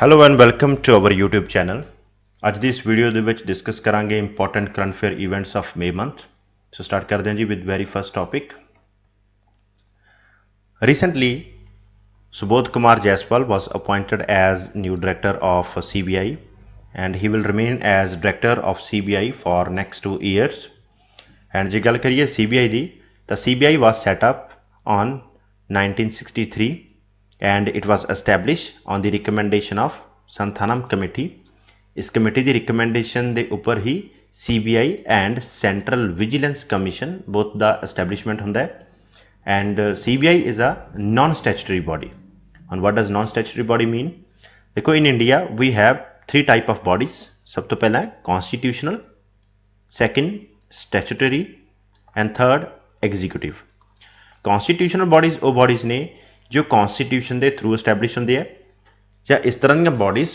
Hello and welcome to our YouTube channel. ਅੱਜ ਦੀ ਇਸ ਵੀਡੀਓ ਦੇ ਵਿੱਚ ਡਿਸਕਸ ਕਰਾਂਗੇ important current affair events of May month. So start ਕਰਦੇ ਹਾਂ ਜੀ with very first topic. Recently Subodh Kumar Jaiswal was appointed as new director of CBI and he will remain as director of CBI for next 2 years। and ਜੇ ਗੱਲ ਕਰੀਏ CBI ਦੀ ਤਾਂ CBI was set up on 1963 and it was established on the recommendation of Santhanam Committee। इस committee की recommendation के उपर ही CBI and central vigilance commission both the establishment होंदा है। And CBI is a non statutory body. And what does non statutory body mean? देखो in India we have 3 type of bodies. सब तो पहला है constitutional, second statutory and third executive. Constitutional bodies वो bodies ने जो कॉन्स्टिट्यूशन के through establish होंदी है, या इस तरह दी बॉडीज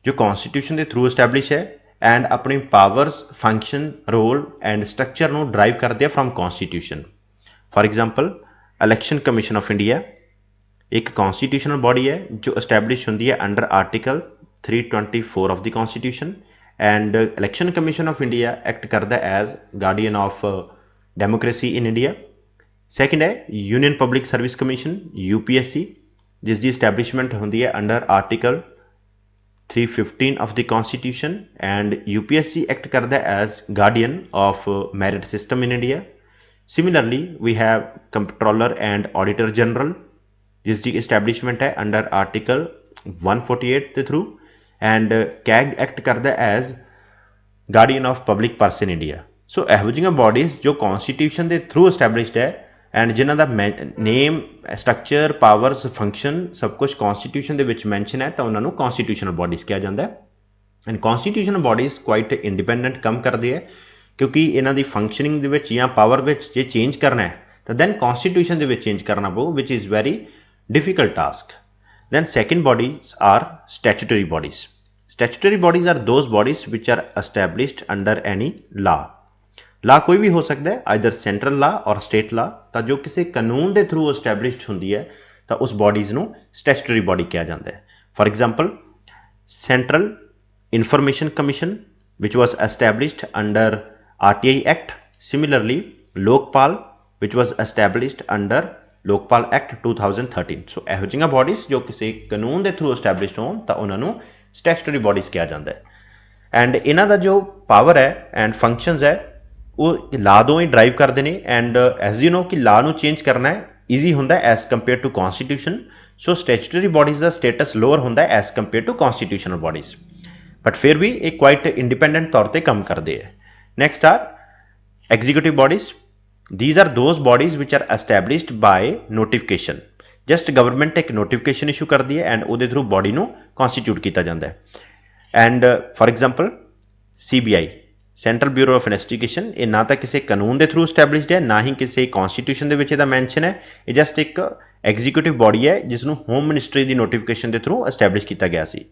जो कॉन्स्टिट्यूशन के थ्रू एस्टैब्लिश है एंड अपनी powers, function, role and structure को ड्राइव करते हैं from constitution. For example election commission of India एक कॉन्स्टिट्यूशनल बॉडी है जो एस्टैब्लिश होंदी है under article 324 of the constitution. And election commission of India act करता है as guardian of democracy in India. Second है union public service commission UPSC जिसकी establishment होंदी है under article 315 of the constitution and UPSC act करता है as guardian of merit system in India। Similarly we have comptroller and auditor general जिसकी establishment है under article 148 के through and CAG act करता है as guardian of public purse in India। so ਇਹੋ ਜਿਹੀਆਂ bodies जो constitution ਦੇ through established है एंड जिन्हों का नेम, स्ट्रक्चर, पावर्स, फंक्शन सब कुछ कॉन्स्टिट्यूशन के विच मैंशन है तो उन्होंने कॉन्स्टिट्यूशनल बॉडीज़ कहा जाता है। And constitutional bodies quite independent कम करते हैं क्योंकि इन्हों की फंक्शनिंग या पावर जे चेंज करना है तो दैन कॉन्स्टिट्यूशन के चेंज करना पो which is very difficult task. Then second bodies are statutory bodies. Statutory bodies are those bodies which are established under any law कोई भी हो सकता है आइदर सेंट्रल ला और स्टेट ला, तो जो किसी कानून के थ्रू एस्टैब्लिश्ड होंदी है तो उस बॉडीज़ नूं स्टैचुटरी बॉडी कहा जाता है। For example central information commission which was established under RTI act. Similarly Lokpal which was established under Lokpal act 2013। सो ਇਹੋ ਜਿਹੀਆਂ बॉडीज़ जो किसी कानून के थ्रू एस्टैब्लिश्ड होण तो उन्होंने स्टैचुटरी बॉडीज़ कहा जाता है। एंड इन्हां दा जो पावर है एंड फंक्शनस है वो ला तो ही ड्राइव करते हैं। एंड एज यू नो कि ला नूं चेंज करना है ईजी होंदा है as compare to constitution. So statutory bodies का स्टेटस लोअर होंदा है as compare to constitutional bodies, but फिर भी एक क्वाइट इंडिपेंडेंट तौर पर काम करते हैं। Next are executive bodies. These are those bodies which are established by notification. Just government एक नोटिफिकेशन इशू करती है एंड वो थ्रू बॉडी नूं कॉन्स्टिट्यूट किया जाता है। And for example CBI central bureau of investigation ये ना तो किसी कानून के थ्रू एस्टैब्लिश्ड है ना ही किसी कॉन्स्टिट्यूशन के मैंशन है। ये जस्ट एक एग्जीक्यूटिव बॉडी है जिसनों होम मिनिस्ट्री की नोटिफिकेशन के थ्रू एस्टैब्लिश किया गया सी।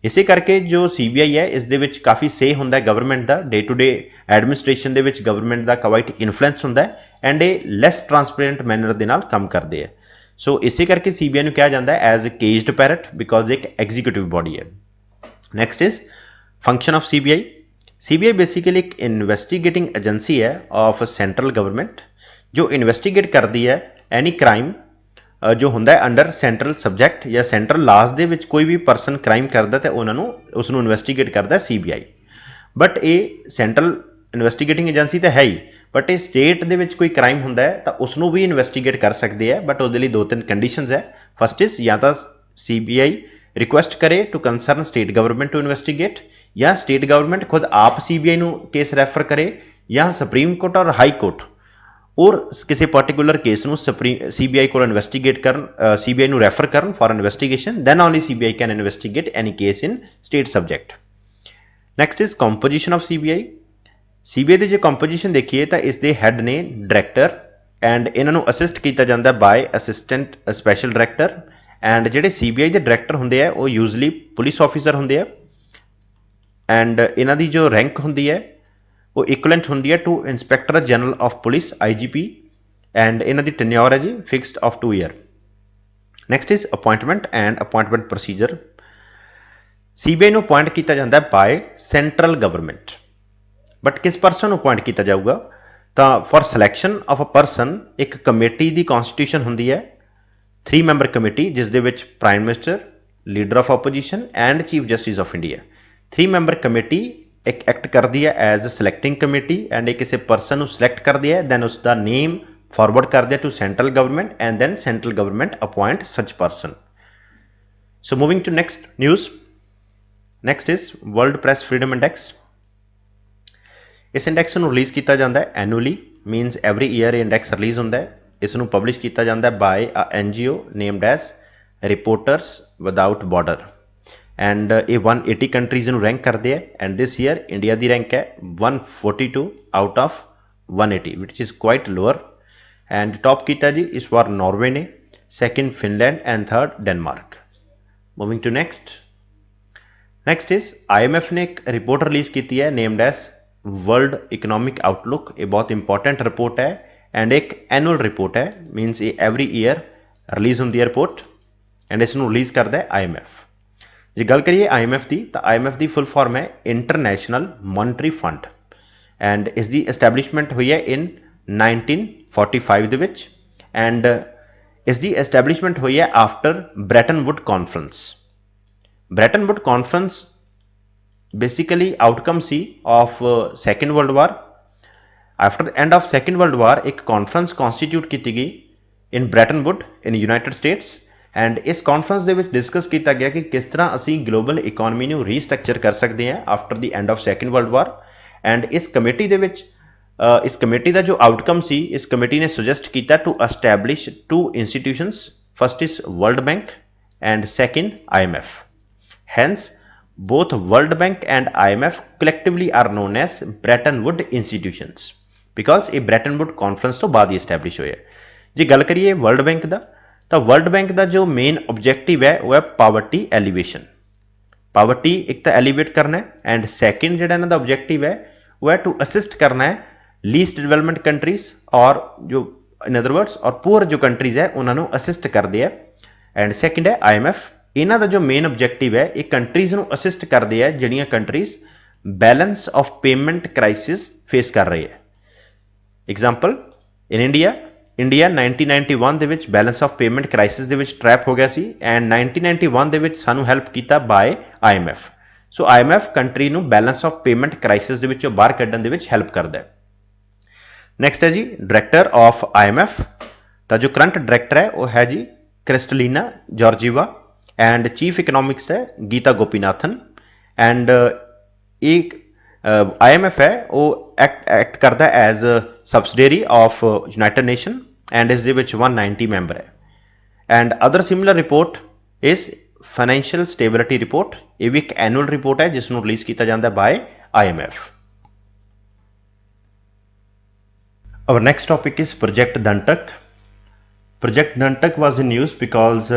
इसे करके जो CBI है इस दे विच काफ़ी से होंदा है गवर्नमेंट का डे टू डे एडमिनिस्ट्रेशन के विच गवर्नमेंट का क्वाइट इन्फ्लुएंस होंदा है एंड ये लैस ट्रांसपेरेंट मैनर के नाल काम करते हैं। सो इसे करके CBI नूं कहा जाता है as a caged parrot because एक एग्जीक्यूटिव बॉडी है। Next is function of CBI basically एक इन्वेस्टिगेटिंग एजेंसी है ऑफ सेंट्रल गवर्नमेंट जो इन्वेस्टिगेट करती है एनी क्राइम जो होंदा है अंडर सेंट्रल सबजैक्ट या सेंट्रल लाज दे विच कोई भी परसन क्राइम करता तो उन्होंने उसनों इन्वेस्टिगेट करता है CBI। बट ये सेंट्रल इन्वेस्टिगेटिंग एजेंसी तो है ही, बट ये स्टेट दे विच कोई क्राइम होंदा है तो उसनों भी इन्वेस्टिगेट कर सकते हैं, बट उसदे लई 2-3 कंडीशनस है। फस्ट इज या तो CBI रिक्वेस्ट करे to concern state government to investigate, या स्टेट गवर्नमेंट खुद आप CBI नूं केस रैफर करे, या सुप्रीम कोर्ट और हाई कोर्ट और किसी पर्टिकुलर केस नूं CBI को इन्वेस्टिगेट करन, CBI नूं रैफर करन for investigation, then only CBI can investigate any case in state subject. Next is composition of CBI की जो कंपोजिशन देखिए तो इसके हैड ने डायरैक्टर एंड इन्हों असिस्ट किया जाता है by assistant special director. And जिहड़े CBI के डायरैक्टर होंदे हैं वो यूजली पुलिस ऑफिसर होंदे हैं एंड इन्हां दी जो रैंक होंदी है वो इक्वलेंट होंदी है to inspector general of police IGP and इन्हां दी टेन्योर है जी fixed of 2 year. Next is appointment and appointment procedure. CBI ਨੂੰ अपॉइंट किया जाता है बाय सेंट्रल गवर्नमेंट, बट किस परसन अपॉइंट किया जाऊगा? तो for selection of a person एक कमेटी की कॉन्स्टिट्यूशन होंगी है, 3 मैंबर कमेटी, जिस दे विच prime minister, leader of opposition and chief justice of India, 3 member committee एक एक्ट करती है एज अ सिलैक्टिंग कमेटी एंड ये किसी परसन को सिलैक्ट करती है, दैन उसका नेम फॉरवर्ड कर दिया to central government and then central government appoint such person. So moving to next news. Next is world press freedom index. इस इंडेक्स ਨੂੰ ਰਿਲੀਜ਼ ਕੀਤਾ ਜਾਂਦਾ ਹੈ ਐਨੂਅਲੀ, ਮੀਨਸ ਐਵਰੀ ਈਅਰ ਇਹ ਇੰਡੈਕਸ ਰਿਲੀਜ਼ ਹੁੰਦਾ ਹੈ. ਇਸ ਨੂੰ ਪਬਲਿਸ਼ ਕੀਤਾ ਜਾਂਦਾ ਹੈ by a NGO named as reporters without border and ਇਹ 180 ਕੰਟਰੀਜ਼ ਨੂੰ ਰੈਂਕ ਕਰਦੇ ਹੈ ਐਂਡ ਦਿਸ ਈਅਰ ਇੰਡੀਆ ਦੀ ਰੈਂਕ ਹੈ 142 ਆਊਟ ਆਫ 180 ਵਿਚ is quite lower and top ਕੀਤਾ ਜੀ ਇਸ ਵਾਰ ਨਾਰਵੇ ਨੇ, second Finland and third Denmark. Moving to next. Next is IMF ਨੇ ਇੱਕ ਰਿਪੋਰਟ ਰਿਲੀਜ਼ ਕੀਤੀ ਹੈ named as world economic outlook. ये बहुत इंपॉर्टेंट रिपोर्ट है एंड एक एनुअल रिपोर्ट है, मीनस ये एवरी ईयर रिलीज़ होंगी है रिपोर्ट एंड इसनों रिलीज़ करता है IMF. जे गल करिए IMF की, तो IMF की फुल फॉर्म है इंटरनेशनल मॉनिटरी फंड एंड इसकी एस्टैबलिशमेंट हुई है इन 1945 दे विच एंड इसकी एस्टैबलिशमेंट हुई है after Bretton Wood conference. Bretton Wood conference basically outcome सी of second world war. After the end of second world war एक कॉन्फ्रेंस कॉन्स्टिट्यूट की गई in Bretton Wood in United States and इस conference के discuss किया गया कि किस तरह असी ग्लोबल इकोनॉमी को रीस्ट्रक्चर कर सकते हैं after the end of second world war. And इस कमेटी के इस कमेटी का जो आउटकम सी, इस कमेटी ने सुजैसट किया to establish 2 institutions. First is world bank and second IMF. Hence both World Bank and IMF collectively are known as Bretton Woods institutions because ये Bretton Woods conference तो बाद ही establish हुए. जे गल करिए world bank का, तो world bank का जो मेन ऑब्जेक्टिव है वो है पावर्टी एलिवेशन. पावर्टी एक तो एलिवेट करना है एंड सैकेंड जो इन्हों का ऑब्जेक्टिव है वो है टू असिस्ट करना है लीस्ट डेवलपमेंट कंट्रीज और जो इन अदर वर्ड्स और पुअर जो कंट्रीज है उन्होंने असिस्ट करते हैं. एंड सैकेंड है IMF. इन्हों का जो मेन ऑब्जेक्टिव है ये कंट्रीज़ को असिस्ट करते हैं जिहड़ियां countries balance of payment crisis face कर रही है. एग्जाम्पल इन इंडिया 1991 दे विच बैलेंस ऑफ पेमेंट क्राइसिस दे विच ट्रैप हो गया सी एंड 1991 दे विच सानू हैल्प किया बाय IMF. सो IMF कंट्री नू बैलेंस ऑफ पेमेंट क्राइसिस दे विचों बाहर कड्ढण दे विच हैल्प करता है. नैक्सट है जी डायरैक्टर ऑफ IMF. तो जो करंट डायरैक्टर है वो है जी Kristalina Georgieva and chief economics है गीता गोपीनाथन. एंड एक IMF है वो एक्ट करता है as subsidiary of United Nation and इस 190 मैंबर है. And other similar report is financial stability report. ये भी एक एनुअल रिपोर्ट है जिसनों रिलीज़ किया जाता है bye IMF. Our next topic is Project Dantak. Project Dantak was in news because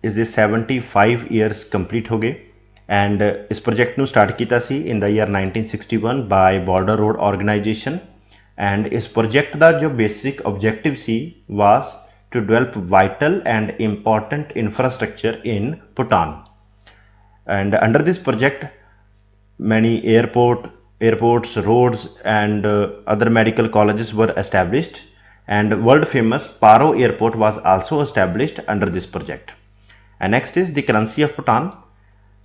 इस दे 75 ईयर्स कंप्लीट हो गए एंड इस प्रोजेक्ट ਨੂੰ स्टार्ट किया सी in the year 1961 by border road organisation. And इस प्रोजेक्ट का जो बेसिक ऑब्जेक्टिव सी was to develop vital and important infrastructure in Bhutan. And under this project many airports roads and other medical colleges were established and world famous Paro airport was also established under this project. And next is the currency of Bhutan.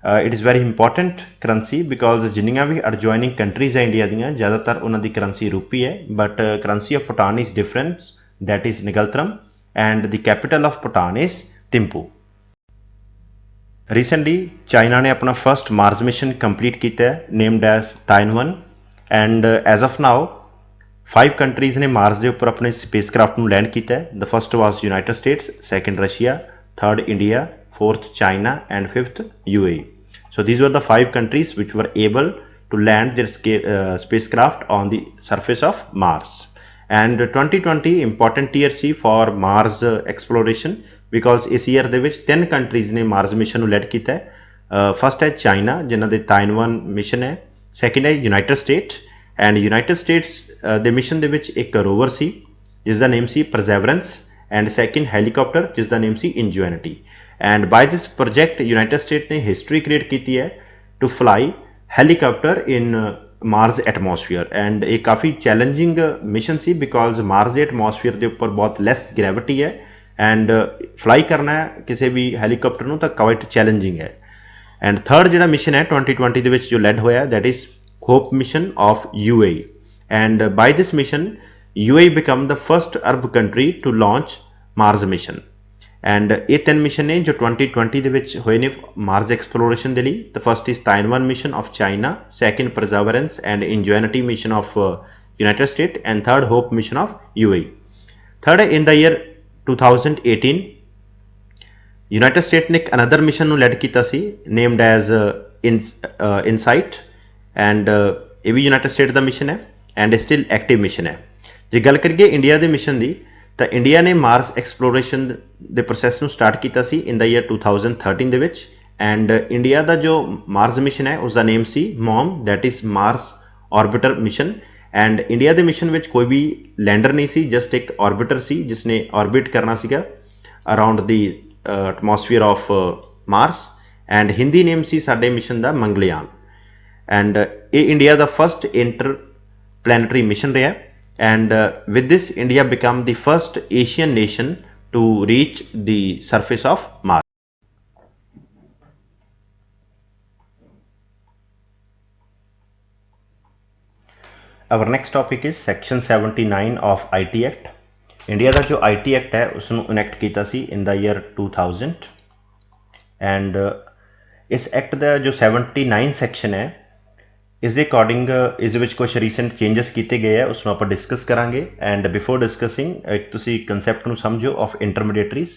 It is very important currency because जिन्नियां भी adjoining countries है India दियां ज़्यादातर उन्होंने currency रूपी है, but currency of Bhutan is different, that is Nigaltram and the capital of Bhutan is Thimphu. Recently China ने अपना first Mars mission complete किया है named as Tianwen and as of now 5 countries ने Mars के ऊपर अपने spacecraft ਨੂੰ land किया है. The first was United States, second Russia, third India, fourth China and fifth UAE. So these were the 5 countries which were able to land their spacecraft on the surface of Mars. And 2020 important year C for Mars exploration because इस year ਦੇ ਵਿੱਚ 3 countries ने Mars mission ਨੂੰ lead ਕੀਤਾ है. First है China जिन्हां ਦੇ Tianwen mission है, second है United States and United States ਦੇ mission ਦੇ ਵਿੱਚ ਇੱਕ rover सी जिस ਦਾ name C Perseverance and second helicopter जिस ਦਾ name सी Ingenuity. And by this project United State ने हिस्टरी क्रिएट की है to fly helicopter in Mars atmosphere, and ये काफ़ी challenging mission C because Mars ਦੇ atmosphere ਦੇ ਉੱਪਰ बहुत less gravity है and fly करना है किसी भी helicopter ਨੂੰ ਤਾਂ quite challenging है। and third ਜਿਹੜਾ mission है 2020 ਦੇ ਵਿੱਚ ਜੋ led ਹੋਇਆ that is Hope mission of UAE, and by this mission UAE become the first Arab country to launch Mars mission। and ਇਹ ਤਿੰਨ ਮਿਸ਼ਨ ਨੇ ਜੋ 2020 ਦੇ ਵਿੱਚ ਹੋਏ ਨੇ ਮਾਰਸ ਐਕਸਪਲੋਰੇਸ਼ਨ ਦੇ ਲਈ। The first is Tianwen mission of China, second Perseverance and Ingenuity mission of United State, and third Hope mission of UAE। Third in the year 2018 United State ਨੇ ਇੱਕ ਅਨਦਰ ਮਿਸ਼ਨ ਨੂੰ land ਕੀਤਾ ਸੀ named as InSight, and ਇਹ ਵੀ United State ਦਾ mission ਹੈ and still active mission ਹੈ। ਜੇ ਗੱਲ ਕਰੀਏ ਇੰਡੀਆ ਦੇ ਮਿਸ਼ਨ ਦੀ ਤਾਂ ਇੰਡੀਆ ਨੇ ਮਾਰਸ ਐਕਸਪਲੋਰੇਸ਼ਨ ਦੇ ਪ੍ਰੋਸੈਸ ਨੂੰ ਸਟਾਰਟ ਕੀਤਾ ਸੀ ਇਨ ਦਾ ਈਅਰ 2013 ਦੇ ਵਿੱਚ, ਐਂਡ ਇੰਡੀਆ ਦਾ ਜੋ ਮਾਰਸ ਮਿਸ਼ਨ ਹੈ ਉਸ ਦਾ ਨੇਮ ਸੀ MOM, that is Mars orbiter mission. And India ਦੇ ਮਿਸ਼ਨ ਵਿੱਚ ਕੋਈ ਵੀ ਲੈਂਡਰ ਨਹੀਂ ਸੀ, ਜਸਟ ਇੱਕ ਆਰਬਿਟਰ ਸੀ ਜਿਸਨੇ ਆਰਬਿਟ ਕਰਨਾ ਸੀਗਾ around the atmosphere of Mars, and Hindi name ਸੀ ਸਾਡੇ ਮਿਸ਼ਨ ਦਾ ਮੰਗਲਯਾਨ। ਐਂਡ ਇਹ ਇੰਡੀਆ ਦਾ ਫਸਟ ਇੰਟਰ ਪਲੈਨਟਰੀ ਮਿਸ਼ਨ ਰਿਹਾ, and with this India became the first Asian nation to reach the surface of Mars। Our next topic is section 79 of IT Act। India ਦਾ ਜੋ IT Act ਹੈ ਉਸ ਨੂੰ ਇਨੈਕਟ ਕੀਤਾ ਸੀ in the year 2000, and ਇਸ act ਦਾ ਜੋ 79 section ਹੈ ਇਸ ਦੇ ਅਕੋਰਡਿੰਗ ਇਸ ਵਿੱਚ ਕੁਝ ਰੀਸੈਂਟ ਚੇਂਜਸ ਕੀਤੇ ਗਏ ਆ, ਉਸ ਨੂੰ ਆਪਾਂ ਡਿਸਕਸ ਕਰਾਂਗੇ। ਐਂਡ ਬਿਫੋਰ ਡਿਸਕਸਿੰਗ ਇੱਕ ਤੁਸੀਂ ਕੰਸੈਪਟ ਨੂੰ ਸਮਝੋ of intermediaries.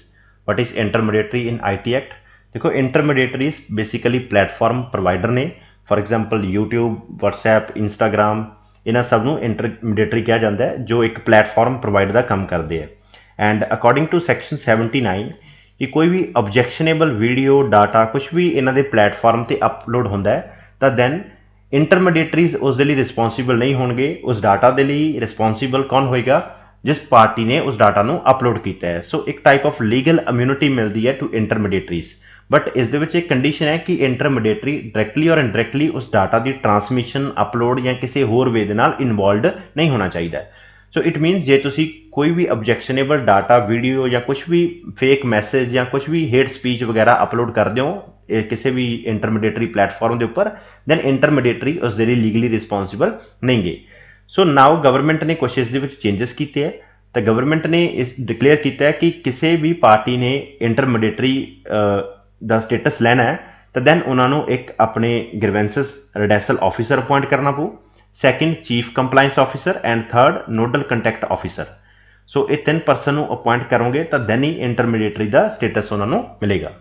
What is intermediary in IT act? ਦੇਖੋ ਇੰਟਰਮੀਡੀਏਟਰੀਜ਼ ਬੇਸਿਕਲੀ ਪਲੇਟਫਾਰਮ ਪ੍ਰੋਵਾਈਡਰ ਨੇ, for example YouTube, WhatsApp, Instagram, ਇਹਨਾਂ ਸਭ ਨੂੰ ਇੰਟਰਮੀਡੀਏਟਰੀ ਕਿਹਾ ਜਾਂਦਾ ਹੈ ਜੋ ਇੱਕ ਪਲੇਟਫਾਰਮ ਪ੍ਰੋਵਾਈਡ ਦਾ ਕੰਮ ਕਰਦੇ ਆ। ਐਂਡ ਅਕੋਰਡਿੰਗ ਟੂ ਸੈਕਸ਼ਨ 79 ਕਿ ਕੋਈ ਵੀ ਆਬਜੈਕਸ਼ਨੇਬਲ ਵੀਡੀਓ ਡਾਟਾ ਕੁਝ ਵੀ ਇਹਨਾਂ ਦੇ ਪਲੇਟਫਾਰਮ ਤੇ ਅਪਲੋਡ ਹੁੰਦਾ ਹੈ ਤਾਂ ਦੈਨ ਇੰਟਰਮੀਡੀਏਟਰੀਜ਼ ਉਸ ਦੇ ਲਈ ਰਿਸਪੌਂਸੀਬਲ ਨਹੀਂ ਹੋਣਗੇ। ਉਸ ਡਾਟਾ ਦੇ ਲਈ ਰਿਸਪੌਂਸੀਬਲ ਕੌਣ ਹੋਏਗਾ? ਜਿਸ ਪਾਰਟੀ ਨੇ ਉਸ ਡਾਟਾ ਨੂੰ ਅਪਲੋਡ ਕੀਤਾ ਹੈ। ਸੋ ਇੱਕ ਟਾਈਪ ਆਫ ਲੀਗਲ ਇਮਿਊਨਿਟੀ ਮਿਲਦੀ ਹੈ ਟੂ ਇੰਟਰਮੀਡੀਏਟਰੀਜ਼, ਬਟ ਇਸ ਦੇ ਵਿੱਚ ਇੱਕ ਕੰਡੀਸ਼ਨ ਹੈ ਕਿ ਇੰਟਰਮੀਡੀਏਟਰੀ ਡਾਇਰੈਕਟਲੀ ਔਰ ਇਨਡਾਇਰੈਕਟਲੀ ਉਸ ਡਾਟਾ ਦੀ ਟਰਾਂਸਮਿਸ਼ਨ, ਅਪਲੋਡ ਜਾਂ ਕਿਸੇ ਹੋਰ ਵੇ ਦੇ ਨਾਲ ਇਨਵੋਲਵਡ ਨਹੀਂ ਹੋਣਾ ਚਾਹੀਦਾ। ਸੋ ਇਟ ਮੀਨਸ ਜੇ ਤੁਸੀਂ ਕੋਈ ਵੀ ਆਬਜੈਕਸ਼ਨੇਬਲ ਡਾਟਾ, ਵੀਡੀਓ ਜਾਂ ਕੁਝ ਵੀ ਫੇਕ ਮੈਸੇਜ ਜਾਂ ਕੁਝ ਵੀ ਹੇਟ ਸਪੀਚ ਵਗੈਰਾ ਅਪਲੋਡ ਕਰਦੇ ਹੋ ਕਿਸੇ ਵੀ ਇੰਟਰਮੀਡੀਏਟਰੀ ਪਲੇਟਫਾਰਮ ਦੇ ਉੱਪਰ, ਦੈਨ ਇੰਟਰਮੀਡੀਏਟਰੀ ਉਸ ਦੇ ਲਈ ਲੀਗਲੀ ਰਿਸਪੌਂਸੀਬਲ ਨਹੀਂ ਗੇ। ਸੋ ਨਾਓ ਗਵਰਨਮੈਂਟ ਨੇ ਕੁਛ ਇਸ ਦੇ ਵਿੱਚ ਚੇਂਜਸ ਕੀਤੇ ਹੈ, ਤਾਂ ਗਵਰਨਮੈਂਟ ਨੇ ਇਸ ਡਿਕਲੇਅਰ ਕੀਤਾ ਹੈ ਕਿ ਕਿਸੇ ਵੀ ਪਾਰਟੀ ਨੇ ਇੰਟਰਮੀਡੀਏਟਰੀ ਦਾ ਸਟੇਟਸ ਲੈਣਾ ਹੈ ਤਾਂ ਦੈਨ ਉਹਨਾਂ ਨੂੰ ਇੱਕ ਆਪਣੇ ਗ੍ਰੀਵੈਂਸਸ ਰਿਡੈਸਲ ਆਫਿਸਰ ਅਪੁਆਇੰਟ ਕਰਨਾ ਪਊ, second chief compliance officer, and third nodal contact officer. So ਇਹ ਤਿੰਨ ਪਰਸਨ ਨੂੰ ਅਪੁਆਇੰਟ ਕਰੋਗੇ ਤਾਂ ਦੈਨ ਹੀ ਇੰਟਰਮੀਡੀਏਟਰੀ ਦਾ ਸਟੇਟਸ ਉਹਨਾਂ ਨੂੰ ਮਿਲੇਗਾ।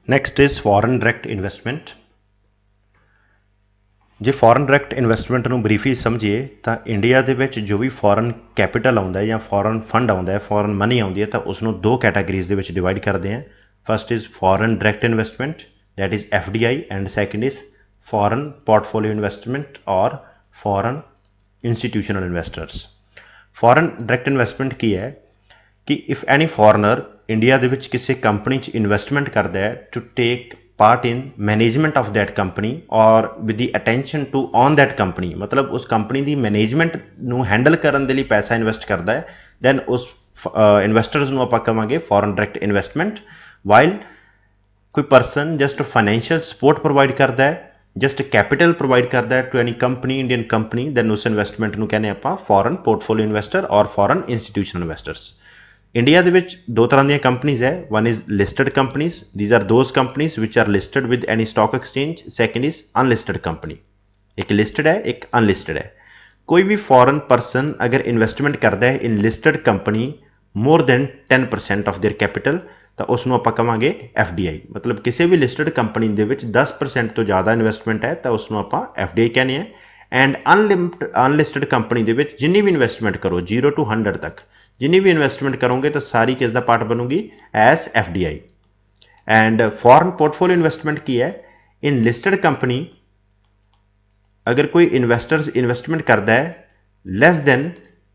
Next is foreign direct investment. ਜੇ ਫੋਰਨ ਡਾਇਰੈਕਟ ਇਨਵੈਸਟਮੈਂਟ ਨੂੰ ਬਰੀਫਲੀ ਸਮਝੀਏ ਤਾਂ ਇੰਡੀਆ ਦੇ ਵਿੱਚ ਜੋ ਵੀ ਫੋਰਨ ਕੈਪੀਟਲ ਆਉਂਦਾ ਹੈ ਜਾਂ ਫੋਰਨ ਫੰਡ ਆਉਂਦਾ ਹੈ, ਫੋਰਨ ਮਨੀ ਆਉਂਦੀ ਹੈ, ਤਾਂ ਉਸ ਨੂੰ ਦੋ ਕੈਟਾਗਰੀਜ਼ ਦੇ ਵਿੱਚ ਡਿਵਾਈਡ ਕਰਦੇ ਹਾਂ। First is foreign direct investment, that is FDI, and second is foreign portfolio investment or foreign institutional investors। foreign direct investment ਕੀ ਹੈ ਕਿ if any foreigner ਇੰਡੀਆ ਦੇ ਵਿੱਚ ਕਿਸੇ ਕੰਪਨੀ 'ਚ ਇਨਵੈਸਟਮੈਂਟ ਕਰਦਾ ਹੈ to take part in management of that company or with the attention to on that company, ਮਤਲਬ ਉਸ ਕੰਪਨੀ ਦੀ ਮੈਨੇਜਮੈਂਟ ਨੂੰ ਹੈਂਡਲ ਕਰਨ ਦੇ ਲਈ ਪੈਸਾ ਇਨਵੈਸਟ ਕਰਦਾ ਹੈ, ਦੈਨ ਉਸ ਇਨਵੈਸਟਰਸ ਨੂੰ ਆਪਾਂ ਕਹਾਂਗੇ ਫੋਰਨ ਡਾਇਰੈਕਟ ਇਨਵੈਸਟਮੈਂਟ। ਵਾਈਲ ਕੋਈ person just financial support provide ਕਰਦਾ ਹੈ, ਜਸਟ ਕੈਪੀਟਲ ਪ੍ਰੋਵਾਈਡ ਕਰਦਾ ਹੈ to any company, Indian company, then ਉਸ ਇਨਵੈਸਟਮੈਂਟ ਨੂੰ ਕਹਿੰਦੇ ਆਪਾਂ ਫੋਰਨ ਪੋਰਟਫੋਲੀਓ ਇਨਵੈਸਟਰ ਔਰ ਫੋਰਨ ਇੰਸਟੀਟਿਊਸ਼ਨਲ ਇਨਵੈਸਟਰਸ। ਇੰਡੀਆ ਦੇ ਵਿੱਚ ਦੋ ਤਰ੍ਹਾਂ ਦੀਆਂ ਕੰਪਨੀਜ਼ ਹੈ, one is listed companies, these are those companies which are listed with any stock exchange, second is unlisted company. ਇੱਕ ਲਿਸਟਡ ਹੈ, ਇੱਕ ਅਨਲਿਸਟਡ ਹੈ। ਕੋਈ ਵੀ ਫੋਰਨ ਪਰਸਨ ਅਗਰ ਇਨਵੈਸਟਮੈਂਟ ਕਰਦਾ ਹੈ in listed company more than 10% of their capital ਤਾਂ ਉਸ ਨੂੰ ਆਪਾਂ ਕਹਾਂਗੇ FDI। ਮਤਲਬ ਕਿਸੇ ਵੀ ਲਿਸਟਡ ਕੰਪਨੀ ਦੇ ਵਿੱਚ 10% ਤੋਂ ਜ਼ਿਆਦਾ ਇਨਵੈਸਟਮੈਂਟ ਹੈ ਤਾਂ ਉਸ ਨੂੰ ਆਪਾਂ FDI ਕਹਿੰਦੇ ਹਾਂ। ਐਂਡ ਅਨਲਿਸਟਡ ਕੰਪਨੀ ਦੇ ਵਿੱਚ ਜਿੰਨੀ ਵੀ ਇਨਵੈਸਟਮੈਂਟ ਕਰੋ 0 to 100 ਤੱਕ ਜਿੰਨੀ ਵੀ ਇਨਵੈਸਟਮੈਂਟ ਕਰੋਗੇ ਤਾਂ ਸਾਰੀ ਕਿਸ ਦਾ ਪਾਰਟ ਬਣੂਗੀ? As FDI। And foreign portfolio investment ਕੀ ਹੈ? ਇਨ ਲਿਸਟਡ ਕੰਪਨੀ ਅਗਰ ਕੋਈ ਇਨਵੈਸਟਰਸ ਇਨਵੈਸਟਮੈਂਟ ਕਰਦਾ ਹੈ ਲੈਸ ਦੈਨ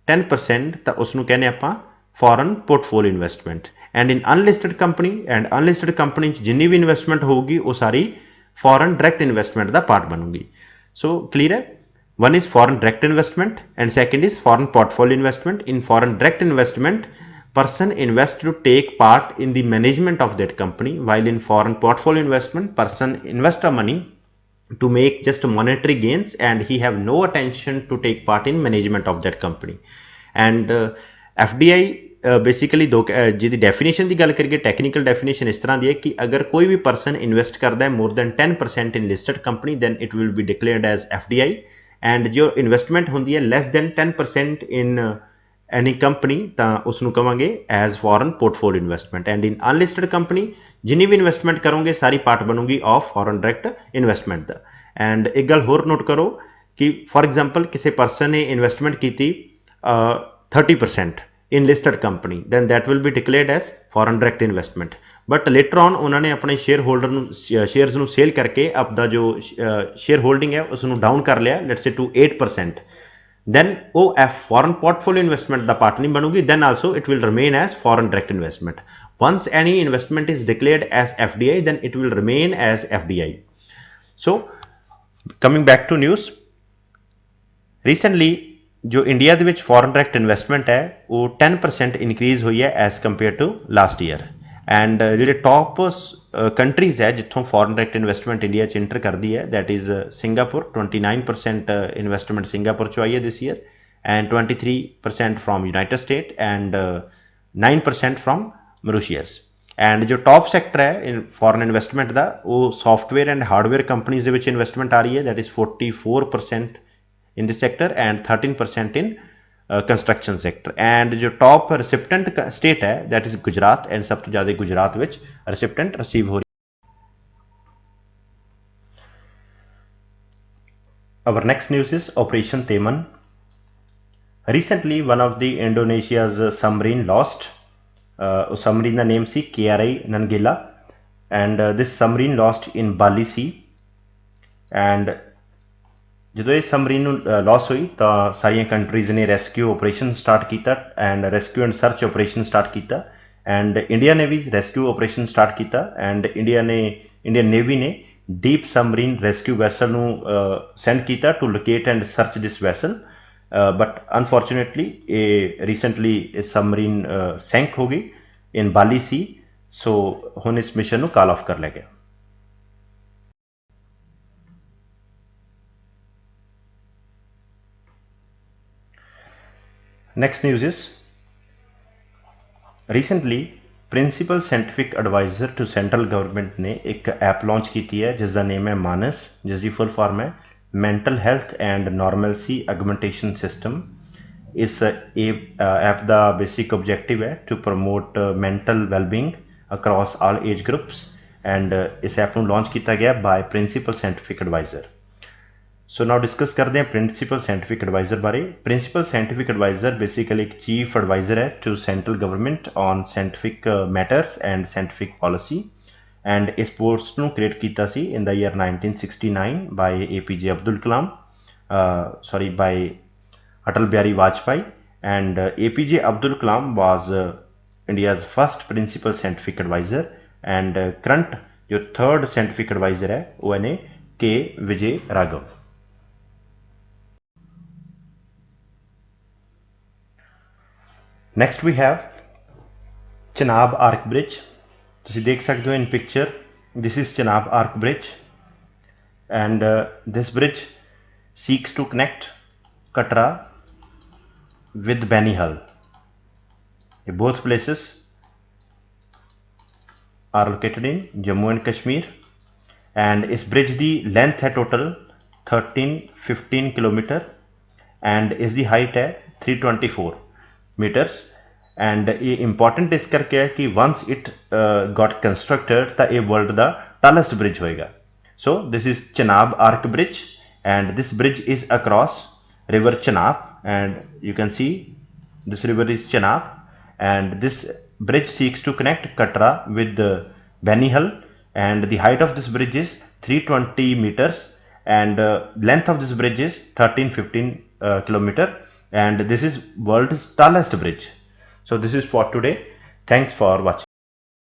10% ਤਾਂ ਉਸ ਨੂੰ ਕਹਿੰਦੇ ਆਪਾਂ foreign portfolio investment. And in unlisted company and unlisted company जिन्नी भी इन्वेस्टमेंट होगी वो सारी फॉरन डायरेक्ट इन्वेस्टमेंट का पार्ट बनूगी। सो क्लीयर है, one is foreign direct investment and second is foreign portfolio investment. In foreign direct investment person invest to take part in the management of that company, while in foreign portfolio investment person invest a money to make just monetary gains and he have no attention to take part in management of that company। and FDI basically दो जिहदी definition की गल करिए technical definition इस तरह की है कि अगर कोई भी परसन इन्वेस्ट करता है more than 10% in listed company than it will be declared as FDI। And जो इन्वेस्टमेंट होंगी है less than 10% in any company तो उसनों कहांगे as foreign portfolio investment. And in unlisted company जिन्नी भी इन्वेस्टमेंट करोगे सारी पार्ट बनूगी ऑफ फॉरन डायरेक्ट इन्वेस्टमेंट का। एंड एक गल होर नोट करो कि फॉर एग्जाम्पल किसी परसन ने इन्वेस्टमेंट की 30% in listed company then that will be declared as foreign direct investment। but later on उन्होंने अपने शेयर होल्डर शेयर्स ਨੂੰ सेल करके अपना जो शेयर होल्डिंग है उसਨੂੰ डाउन कर लिया लेट्स से टू 8%, then वो फॉरन पोर्टफोलियो इन्वेस्टमेंट का पार्ट नहीं बनूगी, then also it will remain as foreign direct investment। once any investment is declared as FDI then it will remain as FDI। so coming back to news, recently जो India ਦੇ ਵਿੱਚ फॉरन direct investment है वो 10% increase हुई है as compare to last year. And जो top countries है जितों foreign direct investment India enter करती है that is Singapore. 29% investment Singapore चो आई है this year and 23% from United State and 9% from Mauritius. And जो टॉप सैक्टर है फॉरन इन्वेस्टमेंट का वो software and hardware companies investment आ रही है that is 44% in this sector and 13% in construction sector। and जो top recipient state है that is Gujarat and सब तो ज़्यादा गुजरात विच recipient receive हो रही। Our next news is Operation Teman। Recently one of the Indonesia's submarine lost। submarine का name C KRI Nanggala and this submarine lost in Bali Sea। and जो ये submarine loss हुई तो सारिया कंट्रीज़ ने rescue operation start किया and rescue and search operation start किया and India ने भी रेस्क्यू ऑपरेशन स्टार्ट किया एंड इंडियन नेवी ने deep submarine rescue vessel send किया to locate and search this vessel. But unfortunately ये recently submarine sank हो गई इन बाली सी। सो हुण इस मिशन कॉल ऑफ कर लिया गया। Next news is recently principal scientific adviser to central government ने एक ऐप लॉन्च की है जिसका नेम है मानस, जिसकी फुल फॉर्म है mental health and normalcy augmentation system. इस ऐप का बेसिक ऑब्जेक्टिव है to promote mental wellbeing across all age groups and इस ऐप को लॉन्च किया गया by principal scientific adviser. So now discuss करते हैं प्रिंसिपल साइंटिफिक एडवाइजर बारे। प्रिंसिपल साइंटिफिक एडवाइजर बेसिकली एक चीफ एडवाइजर है to central government on scientific matters and scientific policy and इस पोस्ट को क्रिएट किया सी in the year 1969 by APJ Abdul Kalam by Atal Bihari Vajpayee and APJ Abdul Kalam was India's first principal scientific adviser and current जो third scientific adviser है वो है K Vijay Raghavan. Next we have Chenab arch bridge. तुम देख सकते हो in picture this is Chenab arch bridge and this bridge seeks to connect Katra with Banihal. Both places are located in Jammu and Kashmir and इस bridge की लेंथ है टोटल 1315 किलोमीटर एंड इसकी height है 324 metres and ये इंपॉर्टेंट इस करके है कि वंस इट गॉट कंस्ट्रक्टेड तो ये वर्ल्ड का टॉलेस्ट ब्रिज होएगा। So this is Chenab arch bridge and this bridge is across river Chenab and you can see this river is Chenab and this bridge seeks to connect Katra with Banihal and the height of this bridge is 320 meters and length of this bridge is 1315 kilometer and this is world's tallest bridge. So this is for today. Thanks for watching.